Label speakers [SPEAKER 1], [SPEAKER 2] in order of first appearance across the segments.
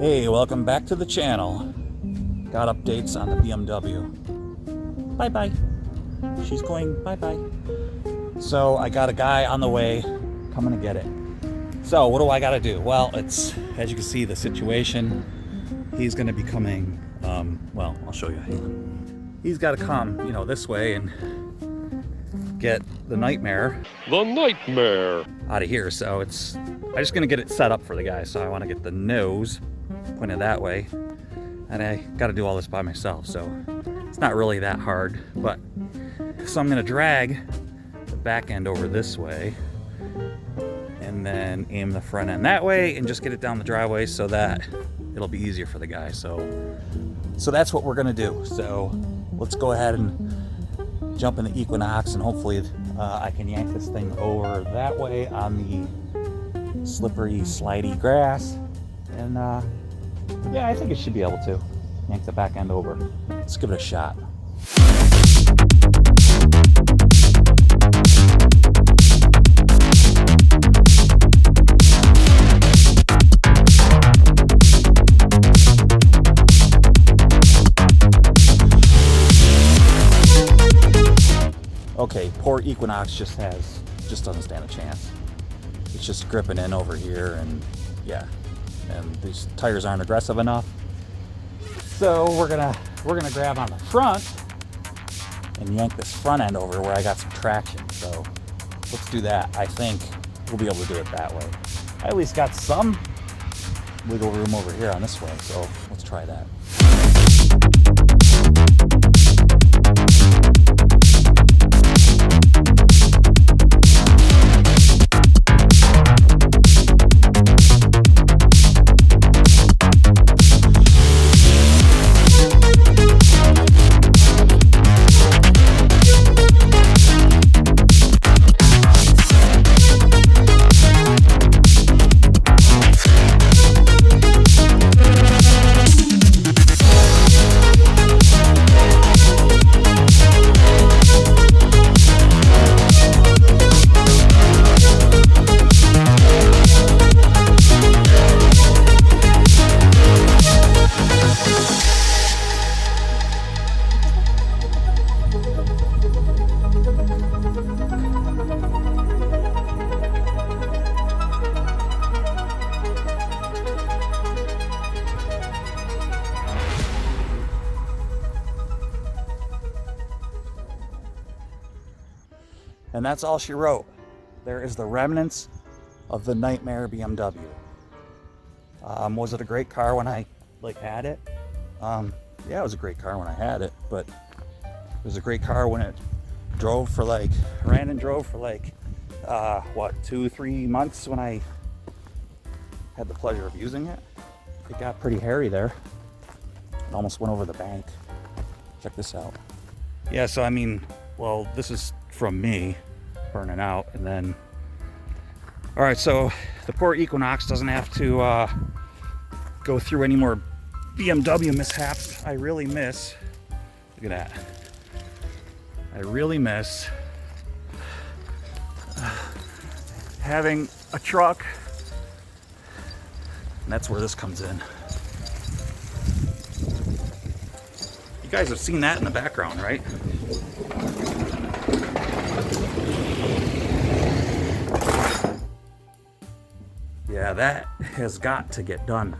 [SPEAKER 1] Hey, welcome back to the channel. Got updates on the BMW. Bye-bye. She's going bye-bye. So I got a guy on the way coming to get it. So what do I got to do? Well, it's, as you can see, the situation. He's going to be coming, well, I'll show you. He's got to come, this way and get the Nightmare. Out of here. So I'm just going to get it set up for the guy. So I want to get the nose pointed that way. And I got to do all this by myself. So it's not really that hard. But so I'm going to drag the back end over this way. And then aim the front end that way and just get it down the driveway so that it'll be easier for the guy. So that's what we're gonna do. So let's go ahead and jump in the Equinox and hopefully I can yank this thing over that way on the slippery, slidey grass. And yeah, I think it should be able to yank the back end over. Let's give it a shot. Okay, poor Equinox just doesn't stand a chance. It's just gripping in over here, and yeah, and these tires aren't aggressive enough. So we're gonna grab on the front and yank this front end over where I got some traction. So let's do that. I think we'll be able to do it that way. I at least got some wiggle room over here on this way, so let's try that. And that's all she wrote. There is the remnants of the Nightmare BMW. Was it a great car when I had it? Yeah, it was a great car when I had it, but it was a great car when it ran and drove for 2-3 months when I had the pleasure of using it. It got pretty hairy there. It almost went over the bank. Check this out. Yeah, so well, this is from me burning out. And then all right, so the poor Equinox doesn't have to go through any more BMW mishaps. I really miss, look at that, I really miss having a truck, and that's where this comes in. You guys have seen that in the background, right? Yeah, that has got to get done.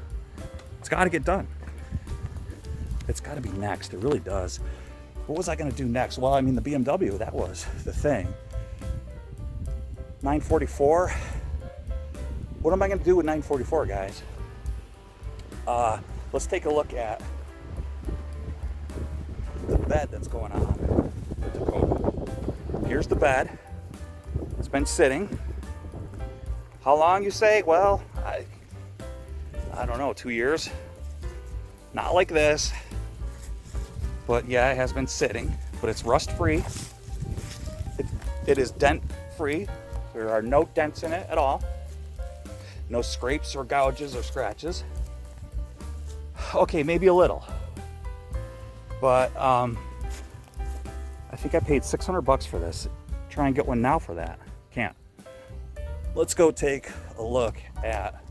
[SPEAKER 1] It's got to get done. It's got to be next. It really does. What was I going to do next? Well, the BMW, that was the thing. 944. What am I going to do with 944, guys? Let's take a look at the bed that's going on with Dakota. Here's the bed. It's been sitting. How long, you say? Well, I don't know, 2 years. Not like this, but yeah, it has been sitting, but it's rust free. It is dent free. There are no dents in it at all. No scrapes or gouges or scratches. Okay, maybe a little, but I think I paid $600 for this. Try and get one now for that. Can't. Let's go take a look at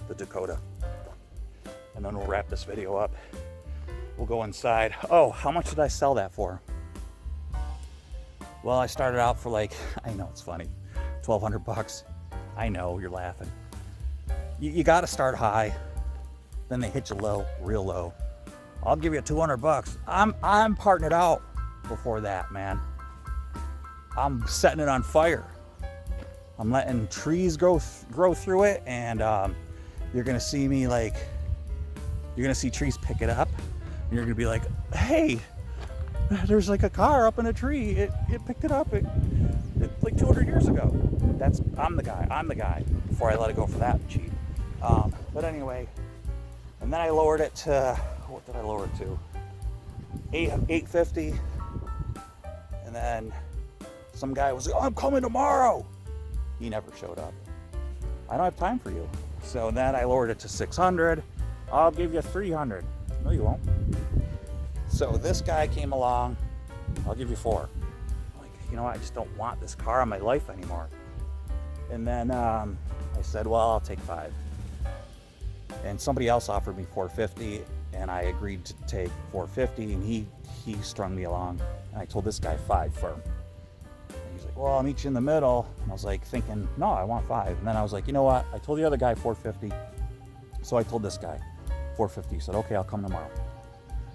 [SPEAKER 1] the Dakota. And then we'll wrap this video up. We'll go inside. Oh, how much did I sell that for? Well, I started out for like, I know it's funny, 1,200 bucks. I know, you're laughing. You gotta start high, then they hit you low, real low. I'll give you 200 bucks. I'm parting it out before that, man. I'm setting it on fire. I'm letting trees grow through it, and you're gonna see me like, you're gonna see trees pick it up, and you're gonna be like, hey, there's like a car up in a tree. It picked it up. It like 200 years ago. I'm the guy. Before I let it go for that cheap. But anyway, and then I lowered it to, what did I lower it to? $850. And then some guy was like, oh, I'm coming tomorrow. He never showed up. I don't have time for you. So then I lowered it to $600. I'll give you $300. No, you won't. So this guy came along. I'll give you $4. I'm like, you know what? I just don't want this car in my life anymore. And then I said, well, I'll take $5. And somebody else offered me $450, and I agreed to take $450, and he strung me along. And I told this guy $5 firm. And he's like, well, I'll meet you in the middle. And I was like thinking, no, I want $5. And then I was like, you know what? I told the other guy $450. So I told this guy $450. He said, okay, I'll come tomorrow.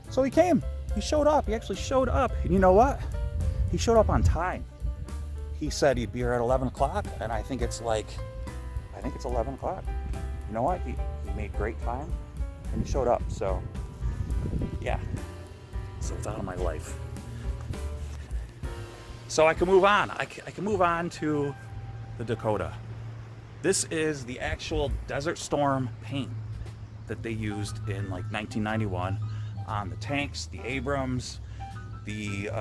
[SPEAKER 1] So he came. He showed up. He actually showed up. And you know what? He showed up on time. He said he'd be here at 11 o'clock, and I think it's 11 o'clock. You know what? He made great time, and he showed up. So, yeah. So it's out of my life. So I can move on. I can move on to the Dakota. This is the actual Desert Storm paint that they used in like 1991 on the tanks, the Abrams, the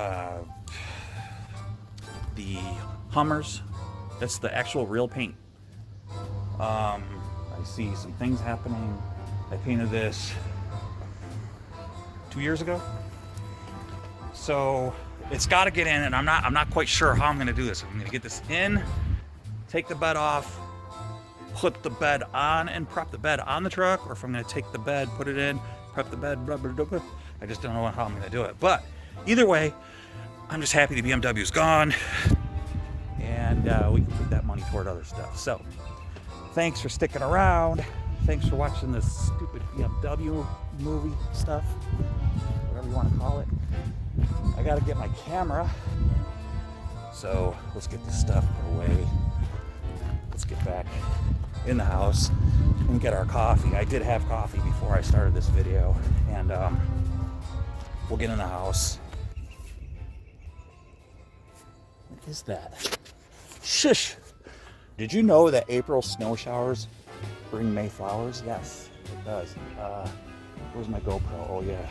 [SPEAKER 1] Hummers. That's the actual real paint. I see some things happening. I painted this 2 years ago. So it's got to get in, and I'm not quite sure how I'm going to do this. I'm going to get this in, take the bed off, put the bed on, and prep the bed on the truck, or if I'm going to take the bed, put it in, prep the bed, blah, blah, blah, blah. I just don't know how I'm going to do it. But either way, I'm just happy the BMW's gone, and we can put that money toward other stuff. So thanks for sticking around. Thanks for watching this stupid BMW movie stuff, whatever you want to call it. I got to get my camera. So let's get this stuff put away. Let's get back in the house and get our coffee. I did have coffee before I started this video, and we'll get in the house. What is that? Shush! Did you know that April snow showers bring May flowers? Yes, it does. Where's my GoPro? Oh yeah.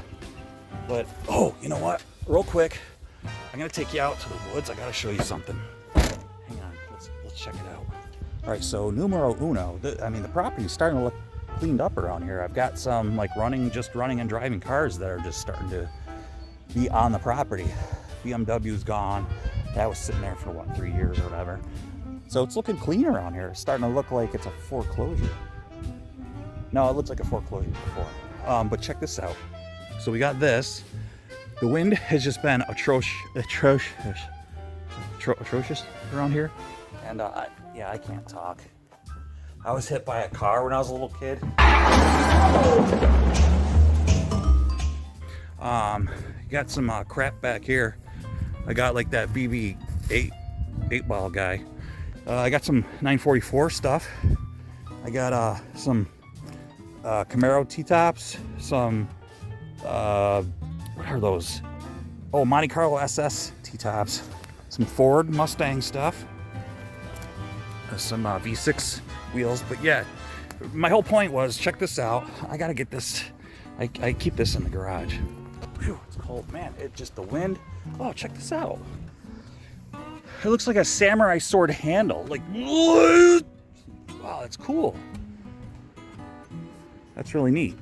[SPEAKER 1] But, oh, you know what? Real quick, I'm gonna take you out to the woods. I gotta show you something. Hang on, let's check it out. All right, so numero uno. The property's starting to look cleaned up around here. I've got some like running and driving cars that are just starting to be on the property. BMW's gone. That was sitting there for what, 3 years or whatever. So it's looking clean around here. It's starting to look like it's a foreclosure. No, it looks like a foreclosure before. But check this out. So we got this. The wind has just been atrocious around here. And I can't talk. I was hit by a car when I was a little kid. Got some crap back here. I got like that BB 8 ball guy. I got some 944 stuff. I got some Camaro T-tops, some what are those? Oh, Monte Carlo SS T-tops, some Ford Mustang stuff, some V6 wheels. But yeah, my whole point was, check this out. I gotta get this. I keep this in the garage. Whew, it's cold, man. It just, the wind. Oh, check this out. It looks like a samurai sword handle. Like, wow, that's cool. That's really neat.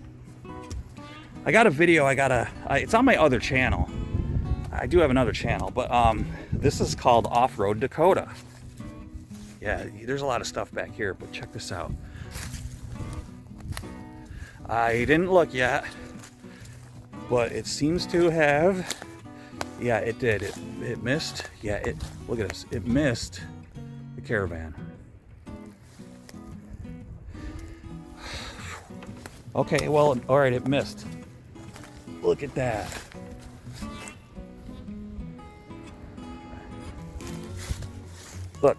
[SPEAKER 1] I got a video. It's on my other channel. I do have another channel, but this is called Off-Road Dakota. Yeah, there's a lot of stuff back here, but check this out. I didn't look yet, but it seems to have. Yeah, it did. It missed. Yeah, look at this. It missed the caravan. Okay, well, all right, it missed. Look at that. Look.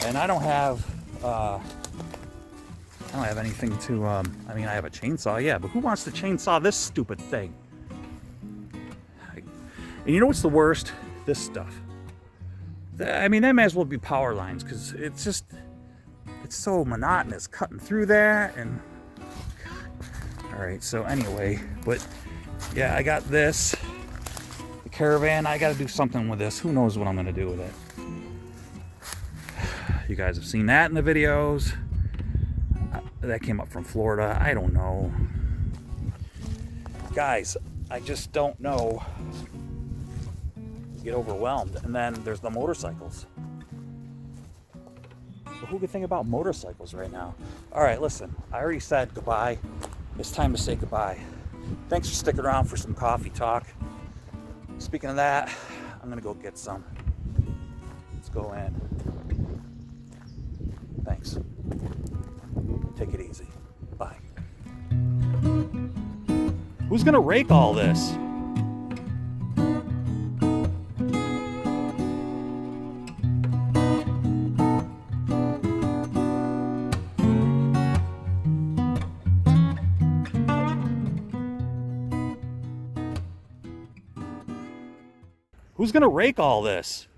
[SPEAKER 1] And I don't have anything to, I mean, I have a chainsaw, yeah, but who wants to chainsaw this stupid thing? And you know what's the worst? This stuff. I mean, that may as well be power lines, because it's so monotonous cutting through that, and alright, so anyway, but yeah, I got this, the caravan. I gotta do something with this. Who knows what I'm gonna do with it. You guys have seen that in the videos. That came up from Florida. I don't know. Guys, I just don't know. Get overwhelmed. And then there's the motorcycles. But who could think about motorcycles right now? All right, listen, I already said goodbye. It's time to say goodbye. Thanks for sticking around for some coffee talk. Speaking of that, I'm gonna go get some. Let's go in. Thanks. Take it easy. Bye. Who's gonna rake all this? Who's gonna rake all this?